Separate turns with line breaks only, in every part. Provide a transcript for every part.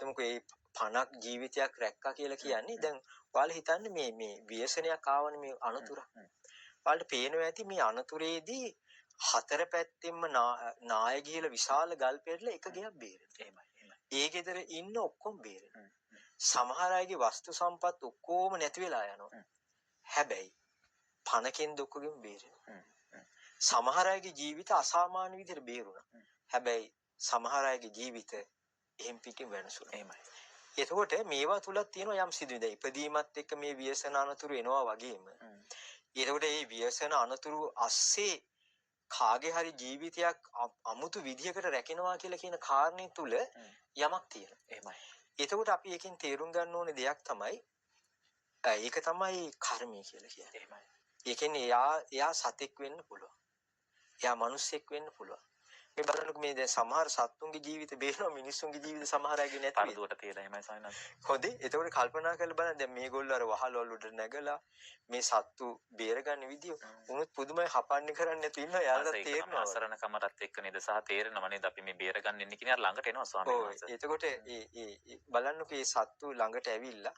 හිතමුකෝ මේ 50ක් ජීවිතයක් රැක්කා කියලා කියන්නේ දැන් ඔයාලා හිතන්නේ මේ ව්‍යසනයක් ආවනේ මේ අනතුර. ඔයාලට පේනවා ඇති මේ අනතුරේදී හතර පැත්තෙම නාය ගිහලා විශාල ගල් පෙරලා එක ගෙයක් බේරෙනවා. ඒ ගෙදර ඉන්න ඔක්කොම බේරෙනවා. සමහර අයගේ වස්තු සම්පත් ඔක්කොම නැති වෙලා යනවා. හැබැයි පණකින් දුකකින් බේරෙනවා. සමහර අයගේ ජීවිත අසාමාන්‍ය විදිහට බේරුණා. හැබැයි සමහර අයගේ ජීවිත එහෙම් පිටින් වෙනසුණා. එහෙමයි. එතකොට මේවා තුලක් තියෙනවා යම් සිදුවිද ඉපදීමත් එක්ක මේ ව්‍යසන අනතුරු එනවා වගේම. එතකොට මේ ව්‍යසන අනතුරු ASCII කාගේ හරි ජීවිතයක් අමුතු විදිහකට රැකෙනවා කියලා කියන කාරණේ තුල යමක් තියෙනවා. එහෙමයි. එතකොට අපි එකෙන් තේරුම් ගන්න ඕනේ දෙයක් තමයි ඒක තමයි කර්මය කියලා කියන්නේ. එහෙමයි. ඒ කියන්නේ එයා සතෙක් වෙන්න පුළුවන්. එයා මිනිස්සෙක් වෙන්න පුළුවන්. මේ බලන්නකො මේ දැන් සමහර සත්තුන්ගේ ජීවිත බේරෙනවා මිනිස්සුන්ගේ ජීවිත සමහර අයගේ නැති වෙනවා. පරදුවට තියලා එහෙමයි සායනස්. හොඳේ. එතකොට කල්පනා කරලා බලන්න දැන් මේගොල්ලෝ අර වහල් වල උඩ නැගලා මේ සත්තු බේරගන්න විදිය උනුත් පුදුමයි හපන්නේ කරන්නේ නැතු ඉන්නවා. යාළුවා තේරෙනවා. අසරණකමටත් එක්ක නේද සහ තේරෙනව නේද අපි මේ බේරගන්න ඉන්නේ කියන ළඟට එනවා ස්වාමීන් වහන්සේ. එතකොට ඒ බලන්නකො මේ සත්තු ළඟට ඇවිල්ලා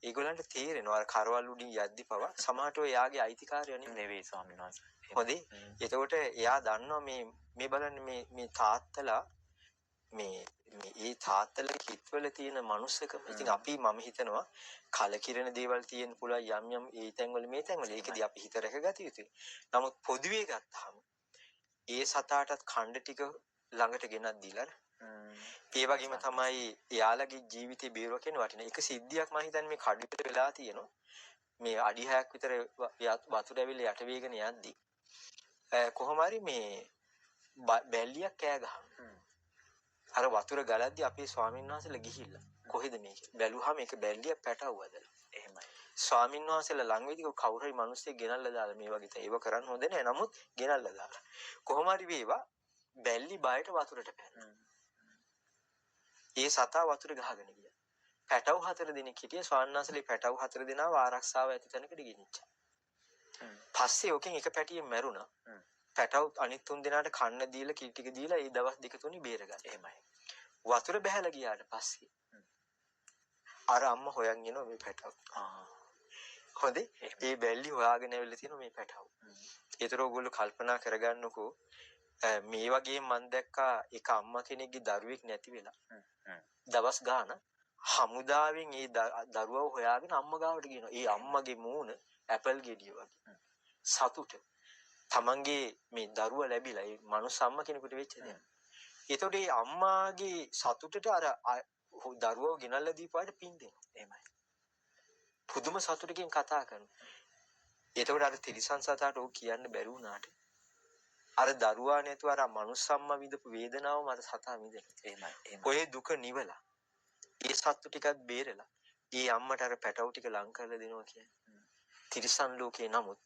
ඒගොල්ලන්ට තේරෙනවා අර කරවල් උඩින් යද්දි පවා සමහරට ඔය යාගේ අයිතිකාරය නෙවෙයි ස්වාමීන් වහන්සේ. හොඳේ. එතකොට එයා දන්නවා මේ බලන්න මේ තාත්තලා මේ තාත්තලා හිතවල තියෙන මනුස්සකම. ඉතින් මම හිතනවා කලකිරෙන දේවල් තියෙන්න පුළුවන් යම් ඒ තැන්වල මේ තැන්වල. ඒකදී අපි හිත රැකගත යුතුයි. නමුත් පොදුවේ ගත්තාම ඒ සතාටත් ඛණ්ඩ ටික ළඟට ගෙනත් දීලා ඒ වගේම තමයි එයාලගේ ජීවිතේ බේරුව කියන වටින එක සිද්ධියක් මම හිතන්නේ මේ කඩිපෙට වෙලා තියෙනවා. මේ අඩි 6ක් විතර වතුර ඇවිල්ලා යට වේගෙන යද්දි කොහොම හරි මේ බැල්ලියක් කෑ ගහනවා. අර වතුර ගලද්දි අපේ ස්වාමීන් වහන්සේලා ගිහිල්ලා කොහෙද මේක බැලුවාම ඒක බැල්ලියක් පැටවුවදලා. එහෙමයි. ස්වාමීන් වහන්සේලා ළඟ වෙදී කවුරු හරි මිනිස්සෙක් ගෙනල්ලා දාලා මේ වගේ තේ ඒව කරන්න හොඳ නැහැ. නමුත් ගෙනල්ලා දාලා. කොහොම හරි වේවා බැල්ලි බයට වතුරට පැනනවා. ඒ සතා වතුර ගහගෙන ගියා. පැටව 4 දෙනෙක් හිටියේ ස්වාමීන් වහන්සේලා පැටව 4 දෙනාව ආරක්ෂාව ඇති තැනකට ගෙනිච්චා. පස්සේ ඔකෙන් එක පැටියෙක් මැරුණා. පැටව අනිත් 3 දෙනාට කන්න දීලා කිරි ටික දීලා ඒ දවස් දෙක තුනේ බේරගත්තා. එහෙමයි. වතුර බහැලා ගියාට පස්සේ අර අම්මා හොයන් යනවා මේ පැටව. හොඳේ. ඒ බැල්ලි හොයාගෙන ඇවිල්ලා තියෙනවා මේ පැටව. ඒතර ඕගොල්ලෝ කල්පනා කරගන්නකෝ මේ වගේ මම දැක්කා එක අම්මා කෙනෙක්ගේ දරුවෙක් නැති වෙලා. දවස් ගාන හමුදාවෙන් ඒ දරුවව හොයාගෙන අම්මා ගාවට ගියනවා. ඒ අම්මගේ මූණ ඇපල් ගෙඩිය වගේ. සතුට තමන්ගේ මේ දරුවා ලැබිලා ඒ මනුස්ස අම්මා කෙනෙකුට වෙච්ච දෙයක්. ඒතකොට මේ අම්මාගේ සතුටට අර දරුවව ගෙනල්ලා දීපාට පින් දෙනවා. එහෙමයි. පුදුම සතුටකින් කතා කරනවා. ඒතකොට අර තිරිසන් සතාට ඕක කියන්න බැරි වුණාට අර දරුවා නැතුව අර මනුස්ස අම්මා විඳපු වේදනාව මට සතා විඳිනවා. එහෙමයි. ඔය දුක නිවලා ඒ සත්තු ටිකක් බේරලා ඒ අම්මට අර පැටව ටික ලං කරලා දෙනවා කියන්නේ. තිරිසන් ලෝකේ නමුත්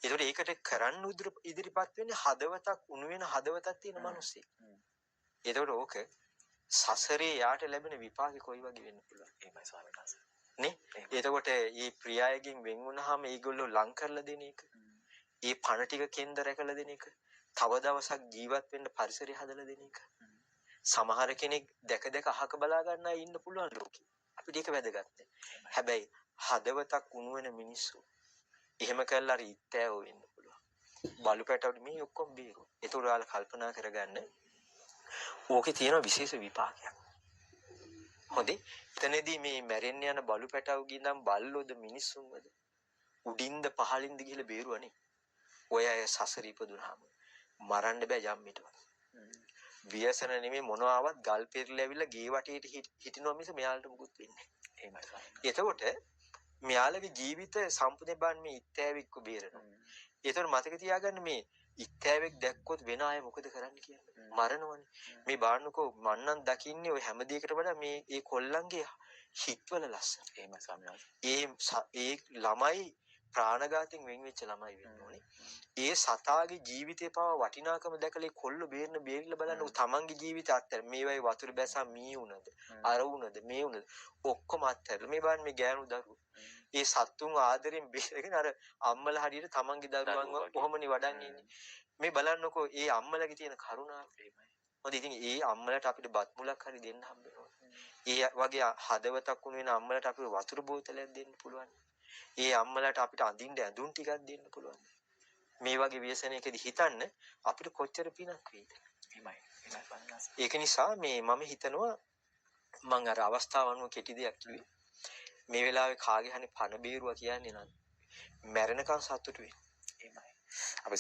ඒකට කරන්න ඉදිරිපත් වෙන්නේ හදවතක් උණු වෙන හදවතක් තියෙන මිනිස්සෙක්. ඒකට ඕක සසරේ යාට ලැබෙන විපාකෙ කොයි වගේ වෙන්න පුළුවන්. එහෙමයි ස්වාමීන් වහන්සේ. නේ? එතකොට මේ ප්‍රියයගෙන් වෙන් වුණාම ඒගොල්ලෝ ලං කරලා දෙන එක. ඒ පණ ටික කෙන්ද රැකලා දෙන එක. තව දවසක් ජීවත් වෙන්න පරිසරය හදලා දෙන එක. සමහර කෙනෙක් දැක දැක අහක බලා ගන්න අය ඉන්න පුළුවන් ලෝකෙ. අපිට ඒක වැදගත්. හැබැයි හදවතක් උණු වෙන මිනිස්සු එහෙම කළා හරි ඉත්තෑව වෙන්න පුළුවන්. බලු පැටවුට මේ ඔක්කොම බේරුවා. ඒක උඩාල කල්පනා කරගන්න. ඕකේ තියෙන විශේෂ විපාකයක්. හොඳේ. එතනදී මේ මැරෙන්න යන බලු පැටවුගේ නම් බල්ලොද මිනිස්සුන්වද උඩින්ද පහළින්ද ගිහලා බේරුවනේ. ඔය අය සසර ඉපදුනහම මරන්න බෑ යම්මිටවත්. ව්‍යසන නෙමෙයි මොනවාවත් ගල් පෙරලා ඇවිල්ලා ගේ වටේට හිටිනවා මිස මෙයාලට මුකුත් වෙන්නේ නැහැ. එතකොට මෙයාලගේ ජීවිත සම්පූර්ණයෙන් මේ ඉත්තෑවෙක්ව බේරනවා. ඒතර මතක තියාගන්න මේ ඉත්තෑවෙක් දැක්කොත් වෙන අය මොකද කරන්න කියන්නේ? මරනවනේ. මේ බාන්නකෝ මන්නම් දකින්නේ ඔය හැම දෙයකට වඩා මේ ඒ කොල්ලන්ගේ හිතවල ලස්සන. එහෙම සමහරවිට. ඒ ළමයි ප්‍රාණඝාතයෙන් වෙන් වෙච්ච ළමයි වෙන්න ඕනේ. ඒ සතාගේ ජීවිතේ පවා වටිනාකම දැකලා ඒ කොල්ල බේරිලා බලන්න තමන්ගේ ජීවිත අත්හැර මේවයි වතුර බැසා මී උනද අර උනද මේ උනද ඔක්කොම අත්හැරලා මේ බලන්න මේ ගෑනු දරුවෝ ඒ සත්තුන් ආදරෙන් බේරගෙන අර අම්මලා හරියට තමන්ගේ දරුවන්ව කොහොමනි වඩන් ඉන්නේ මේ බලන්නකෝ ඒ අම්මලගේ තියෙන කරුණාව ප්‍රේමයි. මොකද ඉතින් ඒ අම්මලට අපිට බත් මුලක් හරි දෙන්න හම්බ වෙනවා. ඒ වගේ හදවතක් උණු වෙන අම්මලට අපි වතුර බෝතලයක් දෙන්න පුළුවන්. ඒ අම්මලට අපිට අඳින්න ඇඳුම් ටිකක් දෙන්න පුළුවන්. මේ වගේ ව්‍යසනයකදී හිතන්න අපිට කොච්චර පිනක් වෙයිද? ඒක නිසා මම හිතනවා මම අර අවස්ථාව අනුව කෙටි දෙයක් කිව්වේ. මේ වෙලාවේ කාගේ හරි පණ බේරුවා කියන්නේ නම් මැරෙනකන් සතුටු වෙන්න.
අපි